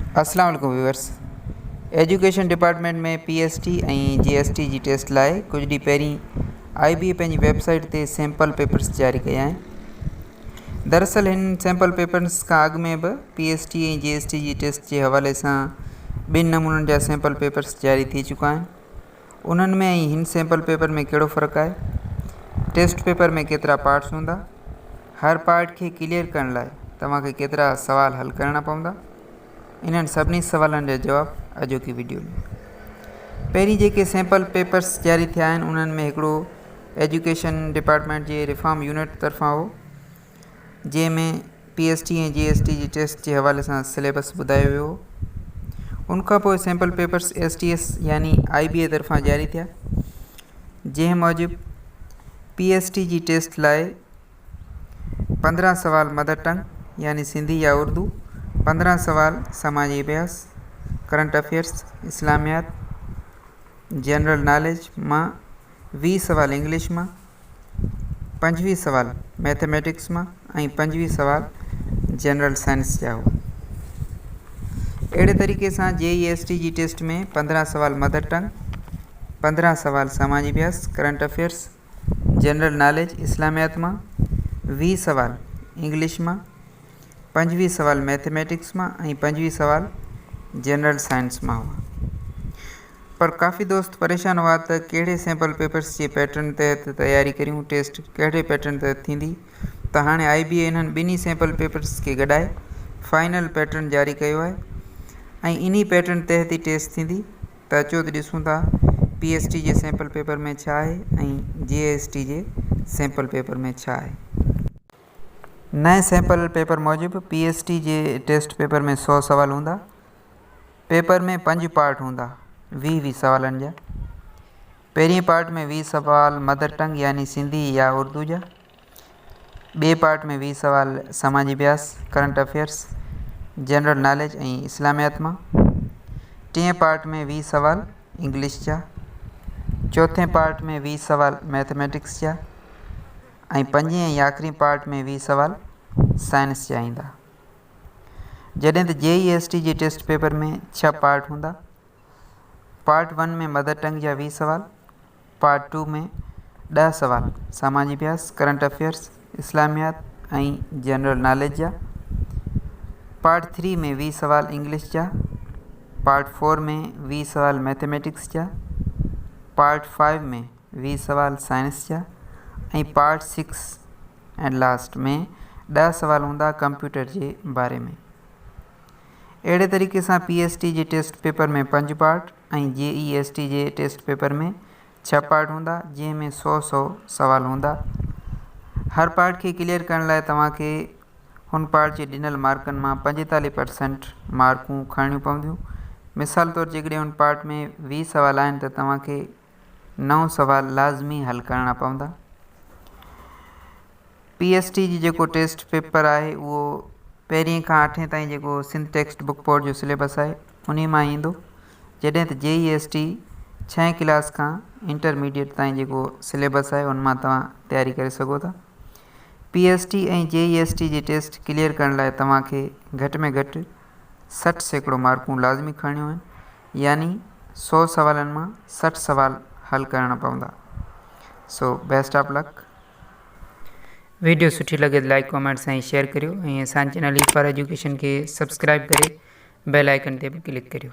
अस्सलाम वालेकुम viewers. Education department में पीएसटी ऐं जीएसटी जी टेस्ट लाइ कुछ ॾींहं पहिरीं आईबीए पंहिंजी वेबसाइट ते सैंपल पेपर्स जारी कया आहिनि। दरअसल हिन सैंपल पेपर्स खां अॻु में बि पीएसटी ऐं जीएसटी जी टेस्ट जे हवाले सां ॿिनि नमूननि जा सैंपल पेपर्स जारी थी चुका आहिनि। उन्हनि में ऐं हिन सैंपल पेपर में कहिड़ो फ़र्क़ु आहे, टेस्ट पेपर में केतिरा पार्ट्स हूंदा, हर पार्ट खे क्लियर करण लाइ तव्हांखे केतिरा सवाल हल करणा पवंदा, इन्हनि सभिनी सवालनि जा जवाब अॼोकी वीडियो में। पहिरीं जेके सैंपल पेपर्स जारी थिया आहिनि उन्हनि में हिकिड़ो एजुकेशन डिपार्टमेंट जे रिफॉर्म यूनिट तरफ़ां हो, जंहिंमें पीएसटी ऐं जीएसटी जी टेस्ट जे हवाले सां सिलेबस ॿुधायो वियो हो। उनखां पोइ सैंपल पेपर्स एसटीएस यानी आईबीए तरफ़ां जारी थिया, जंहिं मूजिबि पीएसटी जी टेस्ट लाइ 15 सवाल मदर टंग यानी सिंधी या उर्दू, 15 सवाल समाजी अभ्यास, करंट अफेयर्स, इस्लामियात, जनरल नॉलेज मां, 20 सवाल इंग्लिश मां, 25 सवाल मैथमेटिक्स मां ऐं 25 सवाल जनरल साइंस जा हुआ। अहिड़े तरीक़े सां जेईएसटी जी टेस्ट में 15 सवाल मदर टंग, 15 सवाल समाजी अभ्यास, करंट अफेयर्स, जनरल नॉलेज, इस्लामियात मां, 20 सवाल इंग्लिश मां, 25 सवाल मैथमेटिक्स मां ऐं 25 सवाल जनरल साइंस मां हुआ। पर काफ़ी दोस्त परेशान हुआ त कहिड़े सैंपल पेपर्स जे पैटर्न तहत तयारी करियूं, टेस्ट कहिड़े पैटर्न तहत थींदी। त हाणे आईबीए इन्हनि ॿिन्ही सैंपल पेपर्स खे गॾाए फाइनल पैटर्न जारी कयो आहे ऐं इन्ही पैटर्न तहत ई टेस्ट थींदी। त अचो त ॾिसूं था पीएसटी जे सैंपल पेपर में छा आहे ऐं जीएसटी जे सैंपल पेपर में छा आहे। नए सैंपल पेपर मूजिबि पीएसटी जे टेस्ट पेपर में 100 सवाल हूंदा। पेपर में 5 पार्ट हूंदा 20 सवालनि जा। पहिरीं पार्ट में 20 सवाल मदर टंग यानी सिंधी या उर्दू जा, ॿिए पार्ट में 20 सवाल समाजी अभ्यास, करंट अफेयर्स, जनरल नॉलेज ऐं इस्लामियात मां, टिएं पार्ट में 20 सवाल इंग्लिश जा, चौथे पार्ट में 20 सवाल मैथमेटिक्स जा ऐं पंजें ऐं आख़िरी पार्ट में 20 सवाल साइंस जा ईंदा। जॾहिं त जेईएसटी जे टेस्ट पेपर में 6 पार्ट हूंदा। पार्ट 1 में मदर टंग जा 20 सवाल, पार्ट 2 में 10 सवाल समाजी अभ्यास, करंट अफेयर्स, इस्लामियात ऐं जनरल नॉलेज जा, पार्ट 3 में 20 सवाल इंग्लिश जा, पार्ट 4 में 20 सवाल मैथमेटिक्स जा, पार्ट 5 में 20 सवाल साइंस जा ऐं पार्ट 6 एंड लास्ट में 10 सवाल हूंदा कंप्यूटर जे बारे में। अहिड़े तरीक़े सां पीएसटी जे टेस्ट पेपर में 5 पार्ट ऐं जेईएसटी जे टेस्ट पेपर में 6 पार्ट हूंदा, जंहिंमें 100 सवाल हूंदा। हर पार्ट खे क्लियर करण लाइ तव्हांखे हुन पार्ट जे ॾिनल मार्कनि मां 45% मार्कूं खणणियूं पवंदियूं। मिसाल तौरु जेकॾहिं हुन पार्ट में 20 सवाल आहिनि त तव्हांखे 9 सवाल लाज़मी हल करणा पवंदा। पीएसटी जी जेको टेस्ट पेपर आहे उहो पहिरीं खां 8 ताईं जेको सिंध टेक्स्ट बुक बोर्ड जो सिलेबस आहे उन मां ईंदो, जॾहिं त जेईएसटी 6 क्लास खां इंटरमीडिएट ताईं जेको सिलेबस आहे उन मां तव्हां तयारी करे सघो था। पीएसटी ऐं जेईएसटी जी टेस्ट क्लियर करण लाइ तव्हांखे घटि में घटि 60% मार्कूं लाज़मी खणणियूं आहिनि, यानी 100 सवालनि मां 60 सवाल हल करणा पवंदा। So best of luck. Video सुठी लॻे त लाइक कमेंट्स ऐं शेयर करियो ऐं असांजे चैनल ई फॉर एजुकेशन खे सब्सक्राइब करे बेल आइकन ते बि क्लिक करियो।